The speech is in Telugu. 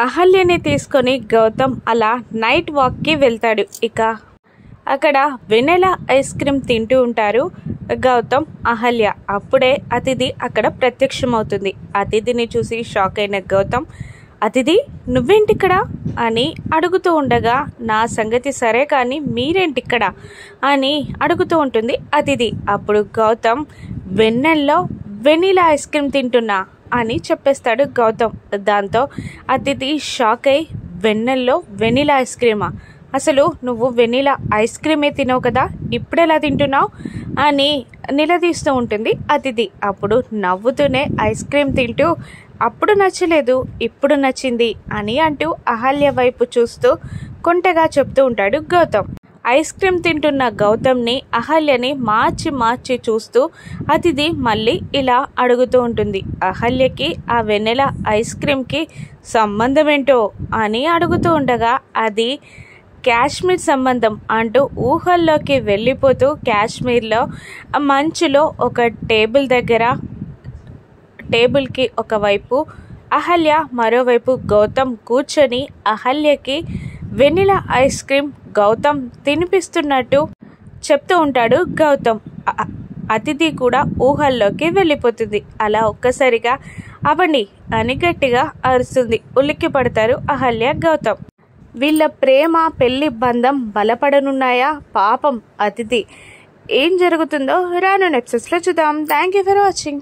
అహల్యని తీసుకొని గౌతమ్ అలా నైట్ వాక్కి వెళ్తాడు. ఇక అక్కడ వెనెలా ఐస్ క్రీమ్ తింటూ ఉంటారు గౌతమ్, అహల్య. అప్పుడే అతిథి అక్కడ ప్రత్యక్షమవుతుంది. అతిథిని చూసి షాక్ అయిన గౌతమ్, అతిథి నువ్వేంటిక్కడ అని అడుగుతూ ఉండగా, నా సంగతి సరే కానీ మీరేంటిక్కడ అని అడుగుతూ ఉంటుంది అతిథి. అప్పుడు గౌతమ్, వెన్నెల్లో వెనీలా ఐస్ క్రీమ్ తింటున్నా అని చెప్పేస్తాడు గౌతమ్. దాంతో అతిథి షాక్ అయి, వెన్నెల్లో వెనీలా ఐస్ క్రీమా? అసలు నువ్వు వెనీలా ఐస్ క్రీమే తినవు కదా, ఇప్పుడెలా తింటున్నావు అని నిలదీస్తూ ఉంటుంది అతిథి. అప్పుడు నవ్వుతూనే ఐస్ క్రీమ్ తింటూ, అప్పుడు నచ్చలేదు ఇప్పుడు నచ్చింది అని అంటూ అహల్య వైపు చూస్తూ కొంటెగా చెప్తూ ఉంటాడు గౌతమ్. ఐస్ క్రీమ్ తింటున్న గౌతమ్ని అహల్యని మార్చి మార్చి చూస్తూ అతిథి మళ్ళీ ఇలా అడుగుతూ ఉంటుంది. అహల్యకి ఆ వెన్నెల ఐస్ క్రీమ్కి సంబంధం ఏంటో అని అడుగుతూ ఉండగా, అది కాశ్మీర్ సంబంధం అంటూ ఊహల్లోకి వెళ్ళిపోతూ కాశ్మీర్లో మంచులో ఒక టేబుల్ దగ్గర, టేబుల్కి ఒకవైపు అహల్య మరోవైపు గౌతమ్ కూర్చొని అహల్యకి వెనిలా ఐస్ క్రీమ్ గౌతమ్ తినిపిస్తున్నట్టు చెప్తూ ఉంటాడు గౌతమ్. అతిథి కూడా ఊహల్లోకి వెళ్ళిపోతుంది. అలా ఒక్కసారిగా అవండి అని గట్టిగా అరుస్తుంది. ఉలిక్కి పడతారు అహల్య, గౌతమ్. వీళ్ళ ప్రేమ పెళ్లి బంధం బలపడనున్నాయా? పాపం అతిథి. ఏం జరుగుతుందో రాను ఎపిసోడ్స్లో చూద్దాం. Thank you for watching.